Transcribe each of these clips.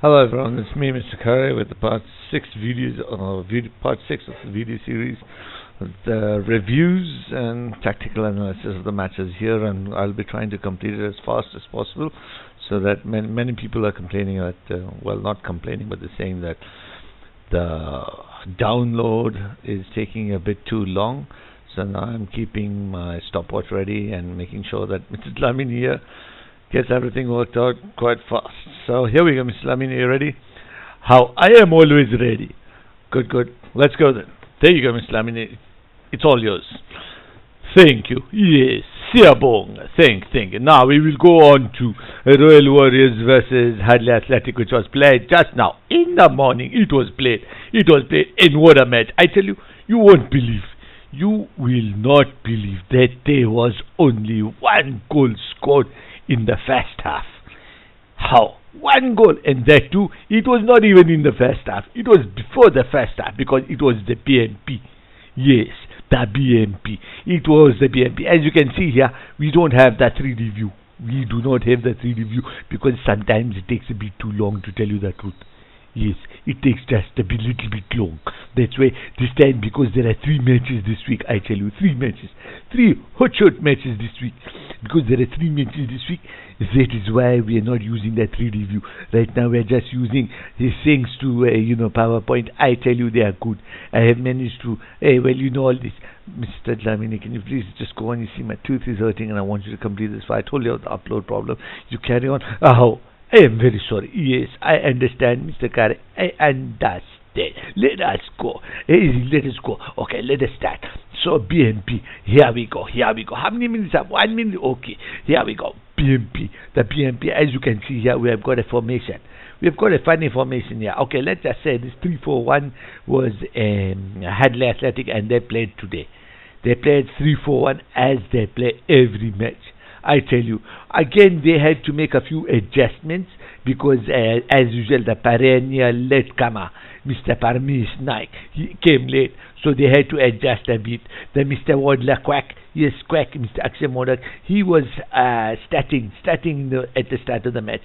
Hello everyone, it's me, Mr. Curry, with the part six of the video series, the reviews and tactical analysis of the matches here, and I'll be trying to complete it as fast as possible, so that many people are complaining that, well, not complaining, but they're saying that the download is taking a bit too long. So now I'm keeping my stopwatch ready and making sure that Mr. Dlamini here gets everything worked out quite fast. So here we go, Mr. Dlamini, you ready? How? I am always ready. Good, good. Let's go then. There you go, Mr. Dlamini. It's all yours. Thank you. Yes, Siyabonga. Thank you. Now we will go on to Royal Warriors versus Hadley Athletic, which was played just now. In the morning, it was played. And what a match. I tell you, you won't believe. You will not believe that there was only one goal scored in the first half. How? One goal, and that too, it was not even in the first half. It was before the first half, because it was the BNP. Yes, the BNP. It was the BNP. As you can see here, we don't have that 3D view. We do not have the 3D view because sometimes it takes a bit too long, to tell you the truth. Yes, it takes just a little bit long. That's why this time, because there are 3 matches this week, I tell you, 3 matches. 3 hot matches this week. Because there are 3 matches this week, that is why we are not using that 3D view. Right now we are just using these things to, PowerPoint. I tell you, they are good. I have managed to, all this. Mr. Dlamini, can you please just go on? You see, my tooth is hurting and I want you to complete this file. I told you about the upload problem. You carry on. Oh, I am very sorry. Yes, I understand, Mr. Kare. I understand. Let us go. Let us go. Okay, let us start. So, BNP. Here we go. How many minutes have? 1 minute? Okay. Here we go. BNP. The BNP, as you can see here, we have got a formation. We've got a funny formation here. Okay, let's just say this 3-4-1 was Hadley Athletic, and they played today. They played 3-4-1 as they play every match. I tell you, again, they had to make a few adjustments because, as usual, the perennial latecomer, Mr. Parmees Naik, he came late, so they had to adjust a bit. The Mr. Wadler Quack, Mr. Akshay Modak, he was starting at the start of the match,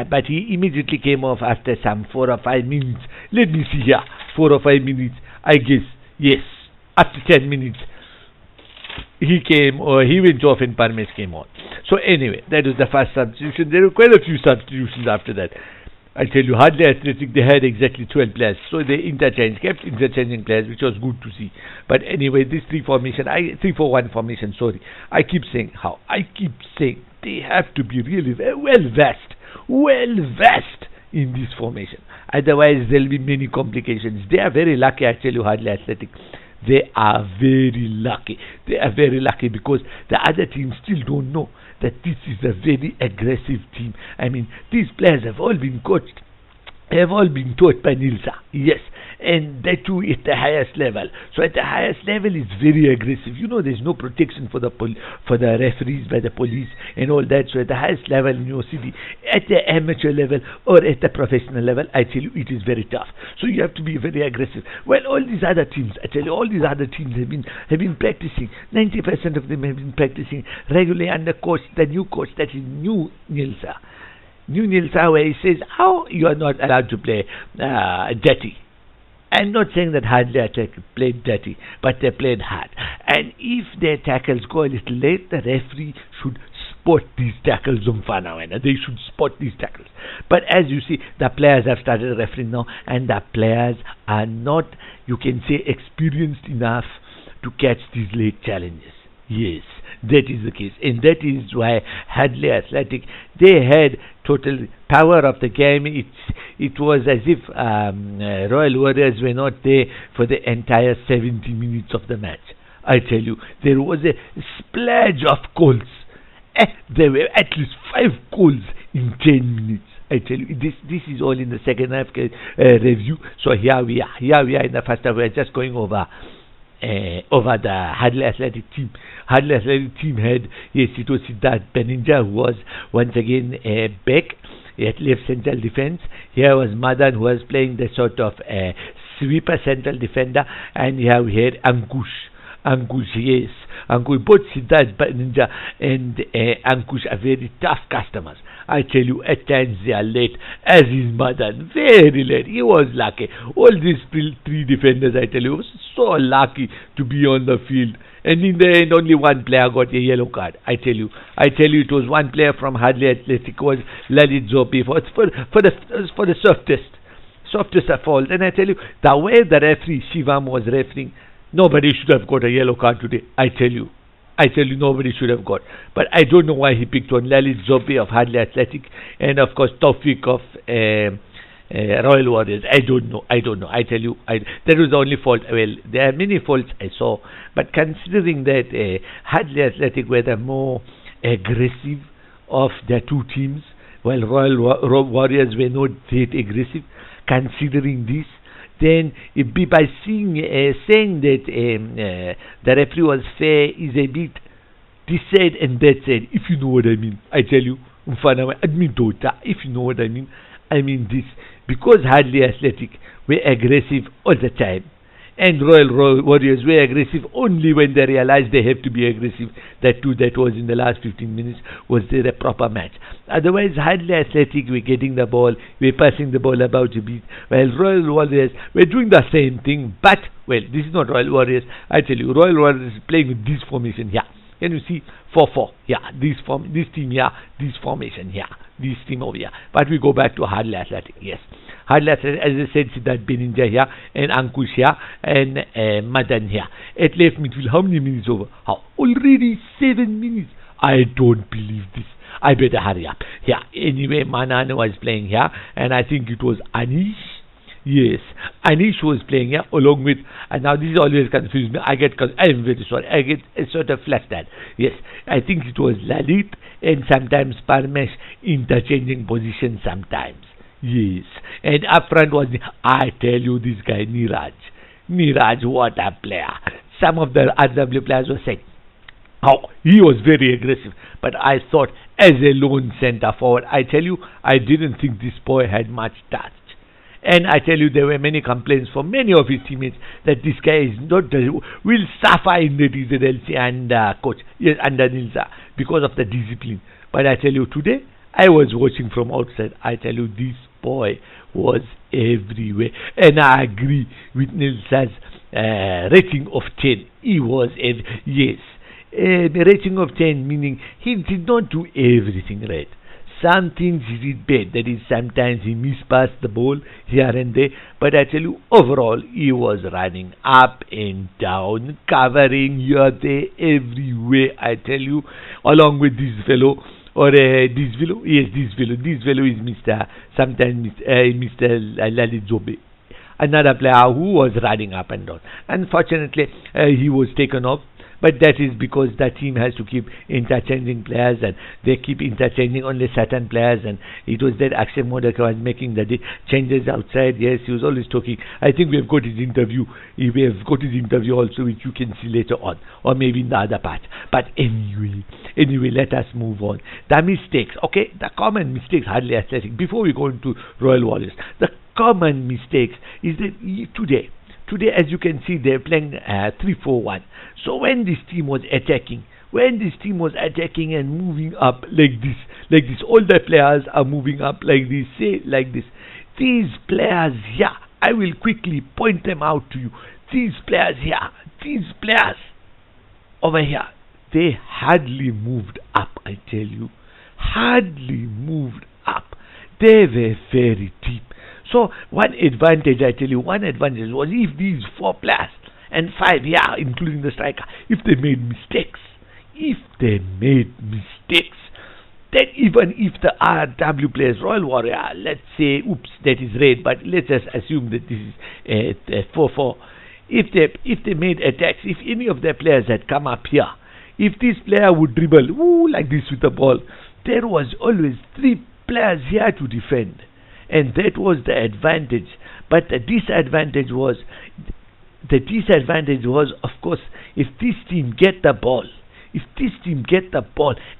but he immediately came off after some 4 or 5 minutes. Let me see here, 4 or 5 minutes, I guess. Yes, after 10 minutes. He went off and Parmees came on. So anyway, that was the first substitution. There were quite a few substitutions after that. I tell you, Hadley Athletic, they had exactly 12 players. So they kept interchanging players, which was good to see. But anyway, this 3-4-1 formation, I keep saying they have to be really well versed in this formation. Otherwise, there will be many complications. They are very lucky, I tell you, Hadley Athletic. They are very lucky. Because the other teams still don't know that this is a very aggressive team. I mean, these players have all been coached, by Nilsa. Yes, and that too at the highest level. So at the highest level, it's very aggressive. There's no protection for the referees by the police and all that. So at the highest level in your city, at the amateur level or at the professional level, I tell you, it is very tough. So you have to be very aggressive. Well, all these other teams, have been practicing. 90% of them have been practicing regularly under the new coach, that is New Nilsa. Where he says, how you are not allowed to play dirty. I'm not saying that Hadley Athletic played dirty, but they played hard. And if their tackles go a little late, the referee should spot these tackles. They should spot these tackles. But as you see, the players have started refereeing now, and the players are not, you can say, experienced enough to catch these late challenges. Yes, that is the case, and that is why Hadley Athletic, they had total power of the game. It was as if Royal Warriors were not there for the entire 70 minutes of the match. I tell you, there was a splash of goals. There were at least 5 goals in 10 minutes. I tell you, this is all in the second half review. So here we are in the first half. We are just going over the Hadley Athletic team. Hadley Athletic team had, yes, it was Siddharth Beninja, who was once again back at left central defense. Here was Madan, who was playing the sort of sweeper central defender, and here we had Ankush Ankush, yes. Ankush, both Siddharth Ninja and Ankush are very tough customers. I tell you, at times they are late, as is Madan, very late. He was lucky. All these three defenders, I tell you, was so lucky to be on the field. And in the end, only one player got a yellow card. I tell you, it was one player from Hadley Athletic, was Lalit Zopi, for the softest of fault. And I tell you, the way the referee Shivam was refereeing, nobody should have got a yellow card today. I tell you, nobody should have got. But I don't know why he picked on Lalit Zopi of Hadley Athletic, and of course Taufik of Royal Warriors. I don't know. I tell you, that was the only fault. Well, there are many faults I saw, but considering that Hadley Athletic were the more aggressive of the two teams, while Royal Warriors were not that aggressive, considering this, then by saying that the referee was fair is a bit this said and that said, if you know what I mean. I tell you, if you know what I mean this, because Hadley Athletic were aggressive all the time, and Royal Warriors were aggressive only when they realized they have to be aggressive. That was in the last 15 minutes, was there a proper match. Otherwise, Hadley Athletic were getting the ball, were passing the ball about a bit, while Royal Warriors were doing the same thing. But, well, this is not Royal Warriors. I tell you, Royal Warriors is playing with this formation here. Can you see? 4-4. Yeah, this team here, this formation here, this team over here. But we go back to Hadley Athletic. Yes. Hadley Athletic, as I said, Siddharth Beninja here, and Ankush here, and Madan here. At left midfield, how many minutes over? How? Already 7 minutes. I don't believe this. I better hurry up. Yeah, anyway, Manan was playing here, and I think it was Anish. Yes, Anish was playing here along with, and now this always confuses me. I am very sorry. I get a sort of flustered. Yes, I think it was Lalit and sometimes Parmesh interchanging positions sometimes. Yes, and up front was, I tell you, this guy Niraj. Niraj, what a player. Some of the RW players were saying, oh, he was very aggressive. But I thought, as a lone centre forward, I tell you, I didn't think this boy had much touch. And I tell you, there were many complaints from many of his teammates that this guy is not will suffer in the DZLC and coach, yes, under Nilsa, because of the discipline. But I tell you, today I was watching from outside. I tell you, this boy was everywhere, and I agree with Nilsa's rating of 10. He was yes, the rating of 10, meaning he did not do everything right. Some things he did bad, that is, sometimes he mispassed the ball here and there, but I tell you, overall, he was running up and down, covering here, there, everywhere, I tell you, along with this fellow, or this fellow is sometimes Mr. Lalit Zobe, another player who was running up and down. Unfortunately, he was taken off. But that is because the team has to keep interchanging players, and they keep interchanging only certain players. And it was that Akshay Modak was making the changes outside. Yes, he was always talking. I think we have got his interview. We have got his interview also, which you can see later on, or maybe in the other part. But anyway, let us move on. The mistakes, okay, the common mistakes, Hadley Athletic. Before we go into Royal Warriors, the common mistakes is that Today, as you can see, they're playing 3-4-1. So when this team was attacking and moving up like this, all the players are moving up like this, These players here, I will quickly point them out to you. These players here, these players over here, they hardly moved up, I tell you. Hardly moved up. They were very deep. So one advantage was if these 4 players and 5, yeah, including the striker, if they made mistakes, then even if the RW players, Royal Warrior, let's say, oops, that is red, but let's just assume that this is 4-4. If they made attacks, if any of their players had come up here, if this player would dribble, like this with the ball, there was always 3 players here to defend. And that was the advantage. But the disadvantage was, of course, if this team get the ball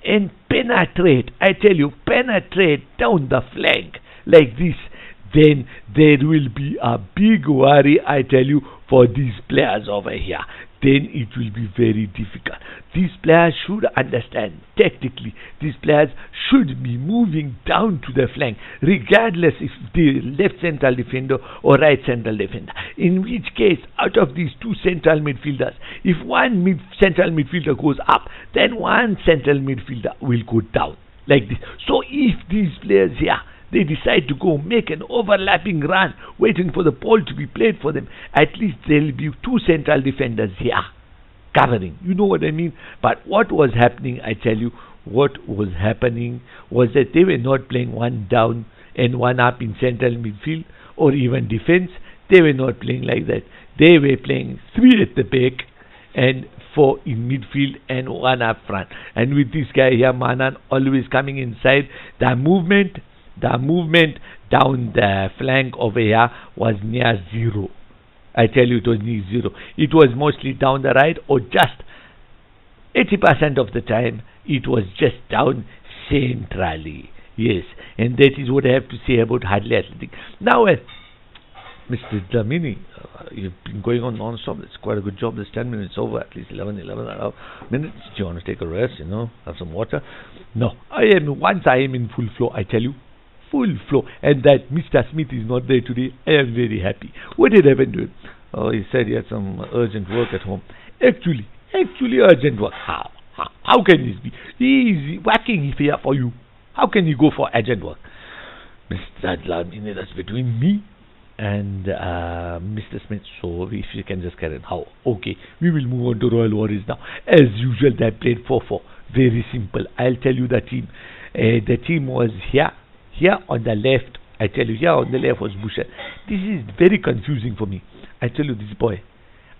and penetrate, I tell you, penetrate down the flank like this, then there will be a big worry, I tell you, for these players over here. then it will be very difficult. These players should understand tactically. These players should be moving down to the flank, regardless if the left central defender or right central defender. In which case, out of these two central midfielders, if one central midfielder goes up, then one central midfielder will go down, like this. So if these players here, they decide to go make an overlapping run, waiting for the ball to be played for them, at least there will be two central defenders here covering. You know what I mean? But what was happening, I tell you, what was happening was that they were not playing one down and one up in central midfield or even defense. They were not playing like that. They were playing three at the back and four in midfield and one up front. And with this guy here, Manan, always coming inside, the movement down the flank over here was near zero. I tell you, it was near zero. It was mostly down the right, or just 80% of the time it was just down centrally. Yes, and that is what I have to say about Hadley Athletic. Now, Mr. Dlamini, you've been going on non-stop. It's quite a good job. There's 10 minutes over, at least 11 minutes. Do you want to take a rest, have some water? No, once I am in full flow, I tell you, full flow, and that Mr. Smith is not there today, I am very happy. What did happen to him? Oh, he said he had some urgent work at home. Actually urgent work. How can this be? He is working here for you. How can he go for urgent work? Mr. Dlamini, that's between me and Mr. Smith. So if you can just carry on. How? Okay, we will move on to Royal Warriors now. As usual, they played 4-4. Very simple. I'll tell you the team. The team was here on the left. I tell you, here on the left was Bhushan. This is very confusing for me. I tell you, this boy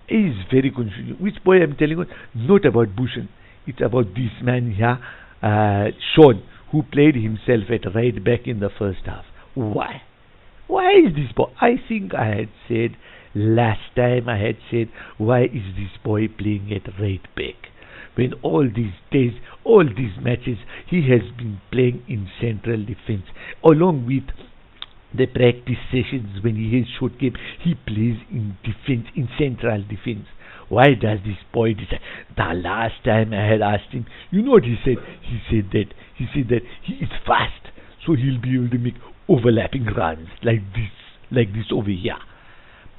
is very confusing. Which boy I'm telling you? Not about Bhushan. It's about this man here, Sean, who played himself at right back in the first half. Why? Why is this boy? I think I had said last time, why is this boy playing at right back? When all these days, all these matches, he has been playing in central defense, along with the practice sessions. When he has short game, he plays in defense, in central defense. Why does this boy decide? The last time I had asked him, you know what he said? He said that he is fast, so he'll be able to make overlapping runs like this over here.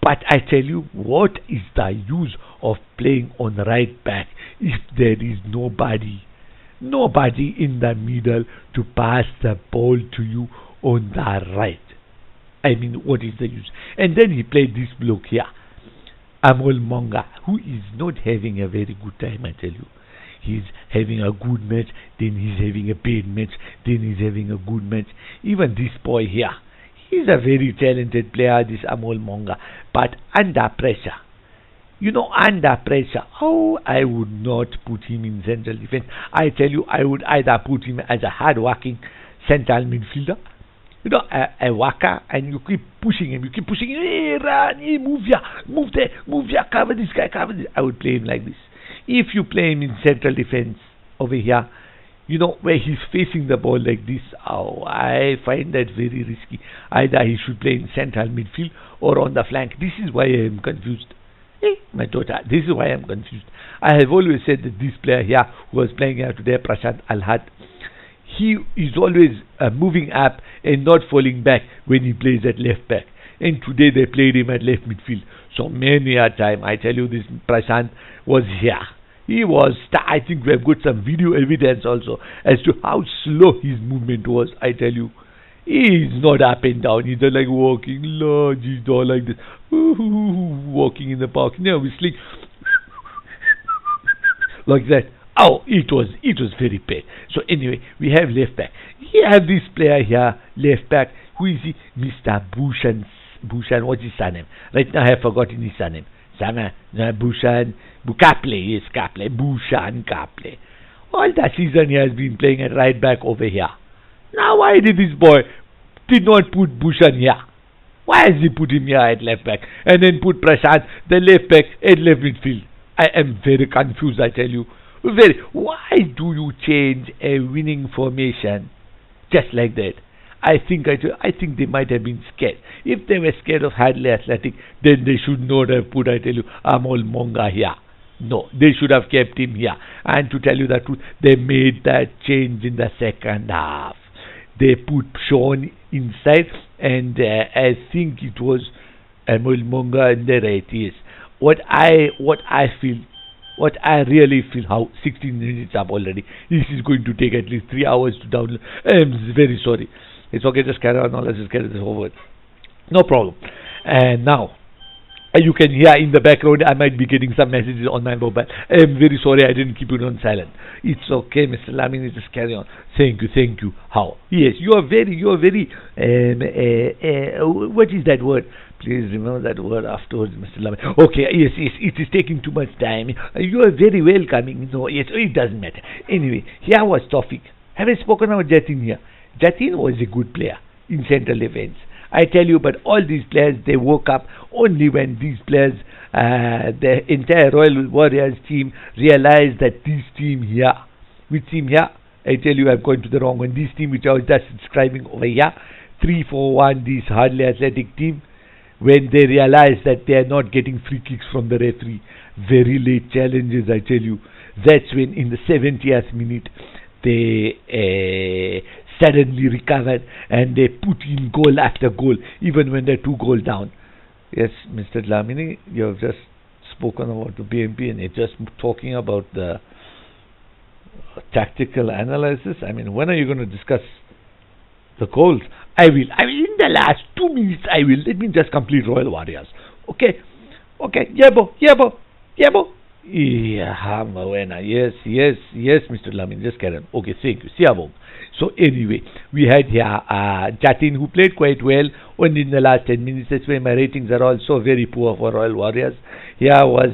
But I tell you, what is the use of playing on right back if there is nobody in the middle to pass the ball to you on the right? I mean, what is the use? And then he played this bloke here, Amol Monga, who is not having a very good time, I tell you. He's having a good match, then he's having a bad match, then he's having a good match. Even this boy here, he's a very talented player, this Amol Monga, but under pressure. Under pressure, I would not put him in central defense. I tell you, I would either put him as a hard-working central midfielder, a worker, and you keep pushing him, hey, run, hey, move here, cover this guy, I would play him like this. If you play him in central defense over here, where he's facing the ball like this, I find that very risky. Either he should play in central midfield or on the flank. This is why I am confused. Hey, my daughter, this is why I am confused. I have always said that this player here, who was playing here today, Prashant Alhad, he is always moving up and not falling back when he plays at left back. And today they played him at left midfield. So many a time, I tell you, this Prashant was here. He was, I think we have got some video evidence also as to how slow his movement was. I tell you, he is not up and down. He's not like walking large. He's not like this, walking in the park. No, whistling like that. It was very bad. So anyway, we have left back. We have this player here, left back. Who is he? Mr. Bhushan, what's his surname? Right now I have forgotten his surname. Bhushan Kaple, yes, Kaple, Bhushan Kaple. All the season he has been playing at right back over here. Now why did this boy not put Bhushan here? Why has he put him here at left back and then put Prashant, the left back, at left midfield? I am very confused, I tell you. Why do you change a winning formation just like that? I think they might have been scared. If they were scared of Hadley Athletic, then they should not have put, I tell you, Amol Monga here. No, they should have kept him here. And to tell you the truth, they made that change in the second half. They put Sean inside, and I think it was Emil Munga in the right. Yes. What I feel, what I really feel, how 16 minutes up already. This is going to take at least 3 hours to download. I'm very sorry. It's okay, just carry on. Now let's just carry this forward. No problem. And now, you can hear in the background, I might be getting some messages on my mobile. I'm very sorry I didn't keep it on silent. It's okay, Mr. Lamini, just carry on. Thank you. How? Yes, you are very, what is that word? Please remember that word afterwards, Mr. Lamini. Okay, yes, it is taking too much time. You are very welcoming. No, yes, it doesn't matter. Anyway, here was Tawfiq. Have I spoken about Jatin here? Jatin was a good player in central defense. I tell you, but all these players, they woke up only when these players, the entire Royal Warriors team, realized that this team here, which team here? I tell you, I'm going to the wrong one. This team which I was just describing over here, 3-4-1, this hardly athletic team, when they realized that they are not getting free kicks from the referee, very late challenges, I tell you, that's when in the 70th minute, they suddenly recovered and they put in goal after goal, even when they're 2 goals down. Yes, Mr. Lamini, you have just spoken about the BMP and you're just talking about the tactical analysis. I mean, when are you going to discuss the goals? I will. In the last 2 minutes, I will. Let me just complete Royal Warriors. Okay. Yebo. Yeah, Mawena. Yes, Mr. Lamini, just carry on. Okay, thank you. Siabong. So anyway, we had here Jatin, who played quite well only in the last 10 minutes. That's why my ratings are also very poor for Royal Warriors. Here was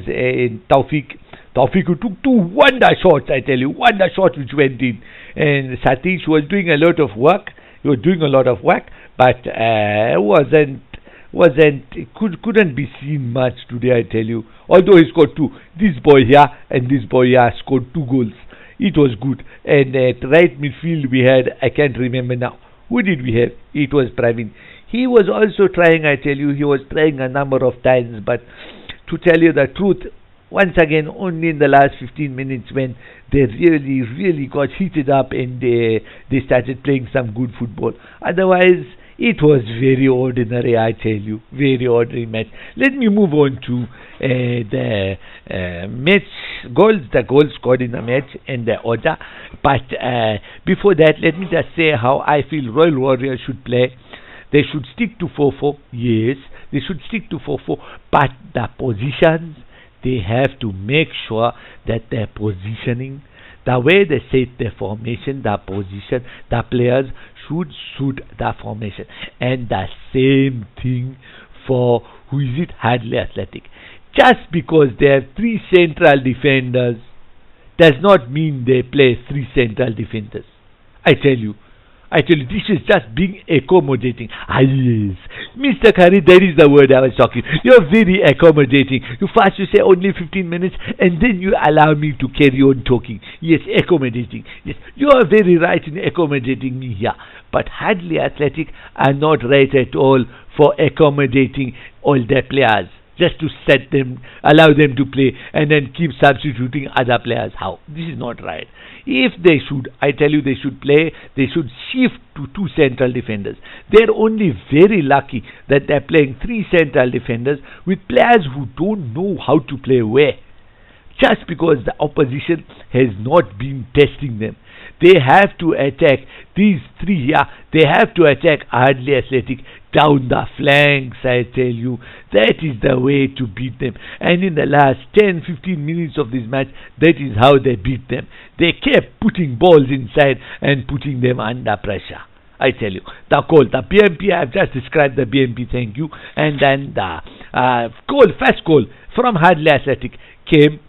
Tawfiq. Tawfiq, who took 2 wonder shots, I tell you, wonder shots which went in. And Satish was doing a lot of work. He was doing a lot of work, but couldn't be seen much today, I tell you. Although he scored 2. This boy here and this boy here scored 2 goals. It was good. And at right midfield we had, I can't remember now, who did we have? It was Praveen. He was also trying, I tell you, he was trying a number of times, but to tell you the truth, once again, only in the last 15 minutes when they really got heated up and they started playing some good football. Otherwise, it was very ordinary, I tell you, very ordinary match. Let me move on to the match goals, the goals scored in the match and the order. But before that, let me just say how I feel Royal Warriors should play. They should stick to 4-4, yes, they should stick to 4-4, but the positions, they have to make sure that their positioning, the way they set their formation, the position, the players should suit the formation. And the same thing for, who is it, Hadley Athletic. Just because they have 3 central defenders does not mean they play 3 central defenders. I tell you, this is just being accommodating. Yes, Mr. Kari, that is the word I was talking. You're very accommodating. You first you say only 15 minutes and then you allow me to carry on talking. Yes, accommodating. Yes, you are very right in accommodating me here. But Hadley Athletic are not right at all for accommodating all their players. Just to set them, allow them to play and then keep substituting other players. How? This is not right. If they should, I tell you, they should play, they should shift to 2 central defenders. They're only very lucky that they're playing 3 central defenders with players who don't know how to play where. Just because the opposition has not been testing them. They have to attack these 3 here. They have to attack Hadley Athletic down the flanks, I tell you. That is the way to beat them. And in the last 10-15 minutes of this match, that is how they beat them. They kept putting balls inside and putting them under pressure. I tell you, the goal, the BMP, I've just described the BMP, thank you. And then the first goal from Hadley Athletic came,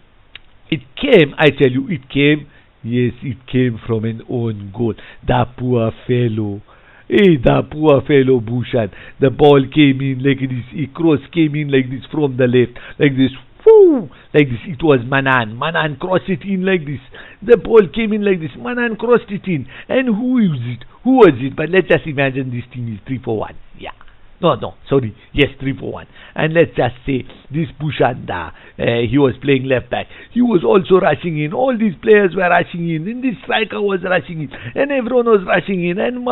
I tell you, yes, it came from an own goal. The poor fellow. The poor fellow Bushan. The ball came in like this. A cross came in like this from the left. Like this. Whoo! Like this. It was Manan. Manan crossed it in like this. The ball came in like this. Manan crossed it in. And who is it? Who was it? But let's just imagine this team is 3-4-1. Yeah. No, sorry. Yes, 3-4-1. And let's just say this Bushanda, he was playing left back. He was also rushing in. All these players were rushing in. And this striker was rushing in. And everyone was rushing in. And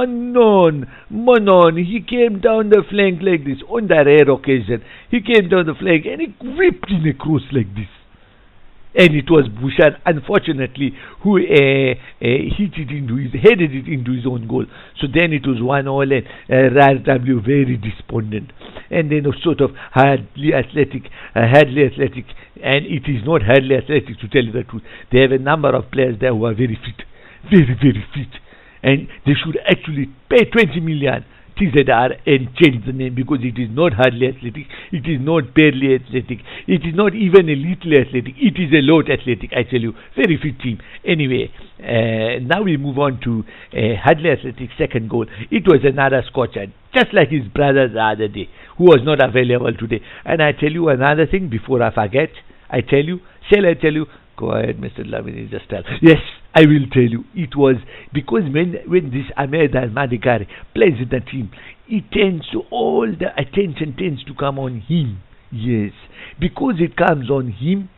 Manon, he came down the flank like this. On the rare occasion, he came down the flank and he ripped in a cross like this. And it was Bouchard, unfortunately, who headed it into his own goal. So then it was 1-1 and RW very despondent. And then sort of Hadley Athletic, and it is not Hadley Athletic to tell you the truth. They have a number of players there who are very fit, very fit. And they should actually pay 20 million TZR and change the name, because it is not Hardly Athletic, it is not Barely Athletic, it is not even a little athletic, it is a lot athletic, I tell you. Very fit team. Anyway, now we move on to Hardly Athletic second goal. It was another Scotcher, just like his brother the other day, who was not available today. And I tell you another thing before I forget. Shall I tell you? Go ahead, Mr. Lamini, just tell. Yes, I will tell you. It was because when this Ahmed Al-Madikari plays in the team, all the attention tends to come on him. Yes, because it comes on him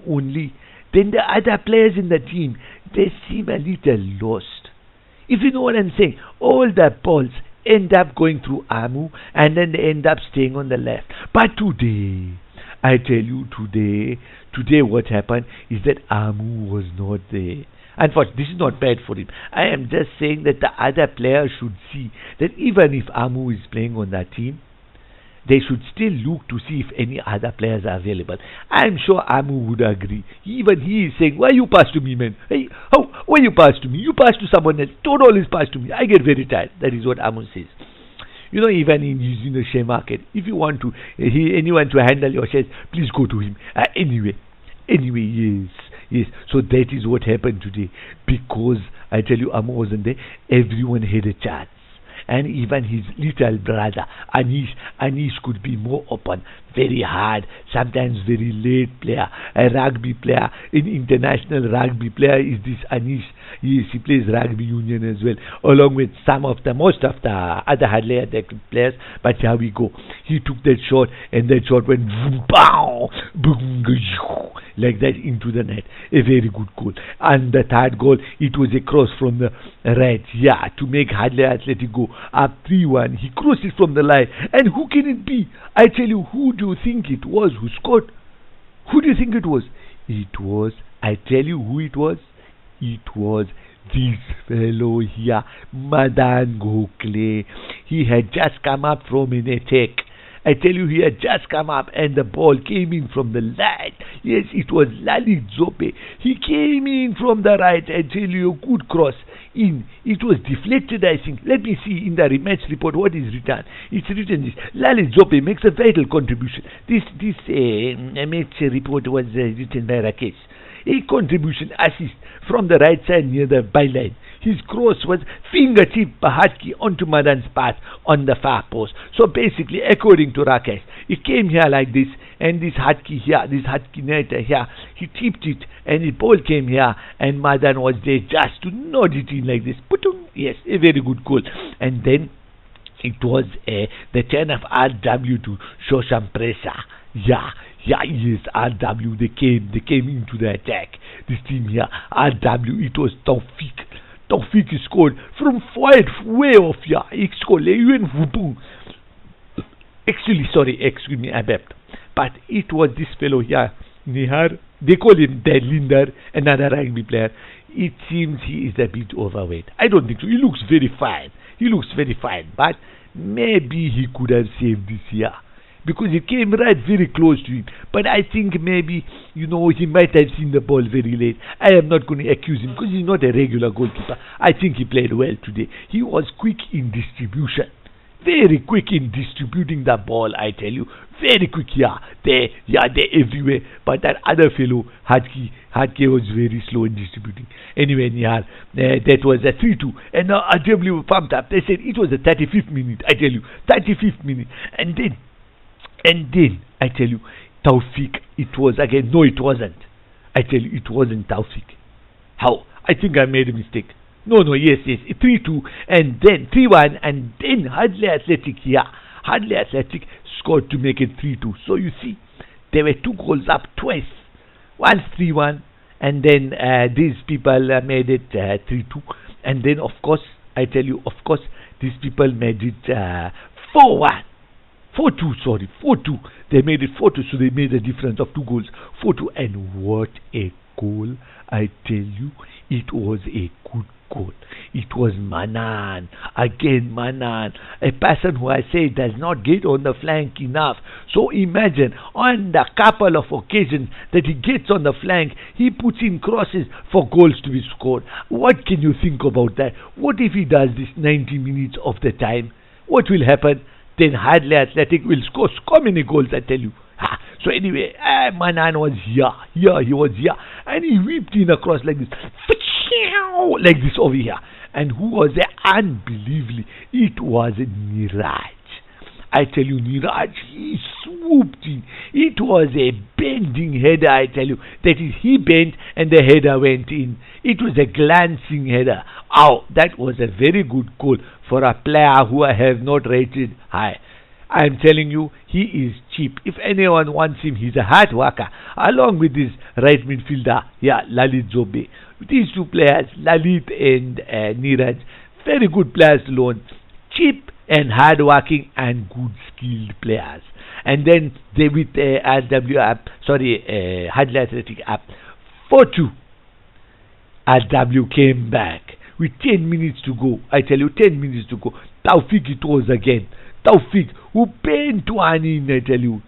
only, then the other players in the team, they seem a little lost. If you know what I'm saying, all the balls end up going through Amu, and then they end up staying on the left. But today, I tell you, today what happened is that Amu was not there. Unfortunately, this is not bad for him. I am just saying that the other players should see that even if Amu is playing on that team, they should still look to see if any other players are available. I am sure Amu would agree. Even he is saying, why you pass to me, man? Hey, why you pass to me? You pass to someone else. Don't always pass to me. I get very tired. That is what Amu says. You know, even in using the share market, if you want to, anyone to handle your shares, please go to him. Anyway, yes. So that is what happened today. Because I tell you, Amu wasn't there. Everyone had a chance. And even his little brother, Anish could be more open, very hard, sometimes very late player, a rugby player, an international rugby player is this Anish. Yes, he plays rugby union as well, along with most of the other hardly players. But here we go. He took that shot, and that shot went boom, boom, like that into the net. A very good goal. And the third goal, it was a cross from the right, to make Hadley Athletic go up 3-1. He crossed it from the line. And who can it be? I tell you, who do you think it was who scored? Who do you think it was? I tell you who it was. It was this fellow here, Madan Gokhale. He had just come up from an attack. I tell you, he had just come up and the ball came in from the left. Yes, it was Lalit Zope. He came in from the right. I tell you, a good cross in. It was deflected, I think. Let me see in the rematch report what is written. It's written this. Lalit Zope makes a vital contribution. This match report was written by Rakesh. A contribution assist from the right side near the byline. His cross was fingertip Bahatki onto Madan's path on the far post. So basically, according to Rakesh, it came here like this, and this Hatki Neta here, he tipped it, and the ball came here, and Madan was there just to nod it in like this. Yes, a very good goal. And then it was the turn of RW to show some pressure. Yes, RW, they came into the attack. This team here, RW, it was Taufik. Taufik scored from way off here. He scored. Excuse me, I bept. But it was this fellow here, Nihar. They call him Linder, another rugby player. It seems he is a bit overweight. I don't think so. He looks very fine. But maybe he could have saved this here, because it came right very close to him. But I think maybe, he might have seen the ball very late. I am not going to accuse him, because he's not a regular goalkeeper. I think he played well today. He was quick in distribution. Very quick in distributing the ball, I tell you. Very quick, they're everywhere. But that other fellow, Hadki was very slow in distributing. Anyway, Nihar, that was a 3-2. And now RW were pumped up. They said it was the 35th minute, I tell you. 35th minute. And then, I tell you, Taufik, it was again. No, it wasn't. I tell you, it wasn't Taufik. How? I think I made a mistake. No, yes, 3-2, and then 3-1, and then Hadley Athletic, Hadley Athletic scored to make it 3-2. So you see, there were 2 goals up twice. Once 3-1, and then these people made it 3-2, and then of course, I tell you, of course, these people made it 4-1. 4-2. They made it 4-2, so they made a difference of 2 goals. 4-2, and what a goal! I tell you, it was a good goal. It was Manan. Again, Manan. A person who I say does not get on the flank enough. So imagine, on the couple of occasions that he gets on the flank, he puts in crosses for goals to be scored. What can you think about that? What if he does this 90 minutes of the time? What will happen? Then Hadley Athletic will score so many goals, I tell you. So anyway, Manan was here. He was here. And he whipped in across like this. Like this over here. And who was there? Unbelievably, it was Niraj. I tell you, Niraj, he swooped in. It was a bending header, I tell you. That is, he bent and the header went in. It was a glancing header. Oh, that was a very good goal for a player who I have not rated high. I am telling you, he is cheap. If anyone wants him, he's a hard worker. Along with this right midfielder, Lalit Zobe. These 2 players, Lalit and Niraj, very good players to loan. Cheap and hard working and good skilled players. And then they with RW up, Hadley Athletic up 4-2. RW came back with 10 minutes to go. I tell you, 10 minutes to go. Taufik it was again. Taufik, who bent one in, I tell you.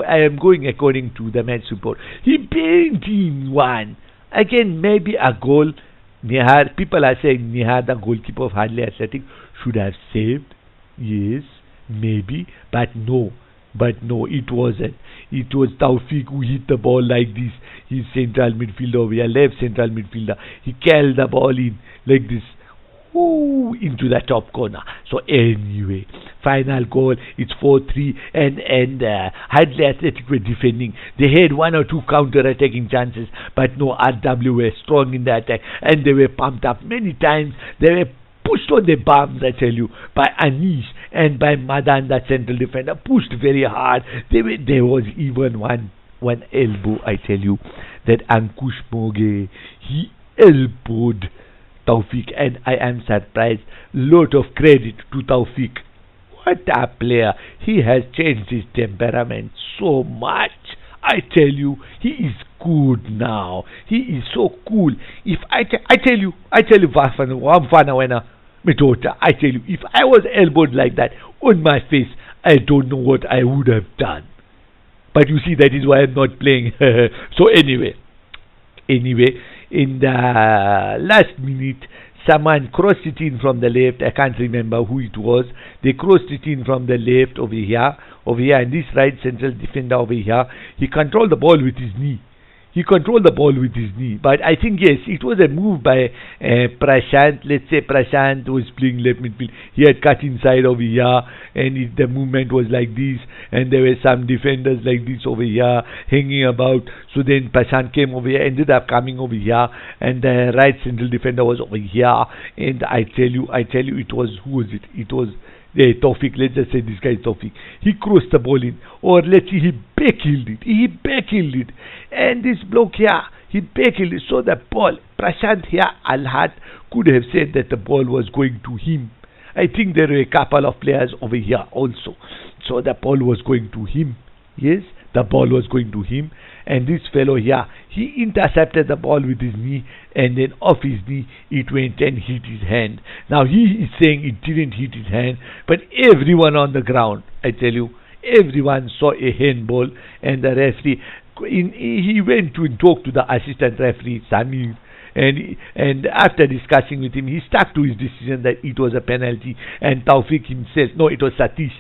I am going according to the match report. He bent in one. Again, maybe a goal. Nihar, people are saying Nihar, the goalkeeper of Hadley Athletic, should have saved. Yes, maybe, but no, it wasn't. It was Taufik who hit the ball like this. His central midfielder over here, left central midfielder. He carried the ball in like this. Into the top corner. So anyway, final goal, it's 4-3, and Hadley Athletic were defending. They had 1 or 2 counter-attacking chances, but no, RW were strong in the attack, and they were pumped up many times. They were pushed on the bums, I tell you, by Anish and by Madan, the central defender, pushed very hard. There was even one elbow, I tell you, that Ankush Moge, he elbowed Taufik, and I am surprised. Lot of credit to Taufik. What a player. He has changed his temperament so much. I tell you, he is good now. He is so cool. If I tell you, Wamfana, my daughter, I tell you, if I was elbowed like that on my face, I don't know what I would have done. But you see, that is why I'm not playing. So anyway, in the last minute, someone crossed it in from the left. I can't remember who it was. They crossed it in from the left over here, and this right central defender over here, he controlled the ball with his knee. But I think, yes, it was a move by Prashant. Let's say Prashant was playing left midfield. He had cut inside over here, and the movement was like this, and there were some defenders like this over here hanging about. So then Prashant came over here, ended up coming over here, and the right central defender was over here. And I tell you, it was, who was it? It was Taufik. Let's just say this guy is Taufik. He crossed the ball in, or let's see, he backheeled it. And this bloke here, he backheeled it. So the ball, Prashant here, Al-Had, could have said that the ball was going to him. I think there were a couple of players over here also. So the ball was going to him. Yes, the ball was going to him. And this fellow here, he intercepted the ball with his knee, and then off his knee it went and hit his hand. Now he is saying it didn't hit his hand, but everyone on the ground, I tell you, everyone saw a handball, and the referee, he went to talk to the assistant referee, Samir, and after discussing with him, he stuck to his decision that it was a penalty. And Taufik himself, no, it was Satish,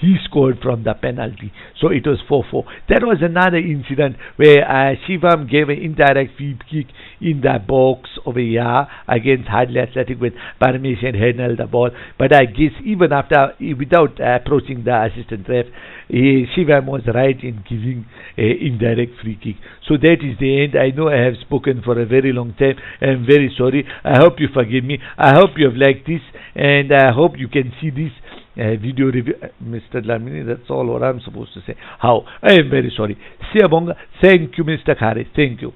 he scored from the penalty. So it was 4-4. There was another incident where Shivam gave an indirect free kick in the box over here against Hadley Athletic with Parmesan handled the ball. But I guess even after, without approaching the assistant ref, Shivam was right in giving an indirect free kick. So that is the end. I know I have spoken for a very long time. I am very sorry. I hope you forgive me. I hope you have liked this, and I hope you can see this video review. Mr. Lamini, that's all what I'm supposed to say. How? I am very sorry. Siyabonga. Thank you, Mr. Khare. Thank you.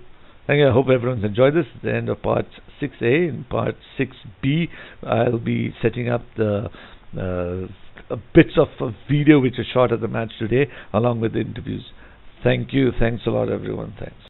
Thank you. I hope everyone's enjoyed this. At the end of part 6A. In part 6B, I'll be setting up the bits of video which are shot at the match today, along with the interviews. Thank you. Thanks a lot, everyone. Thanks.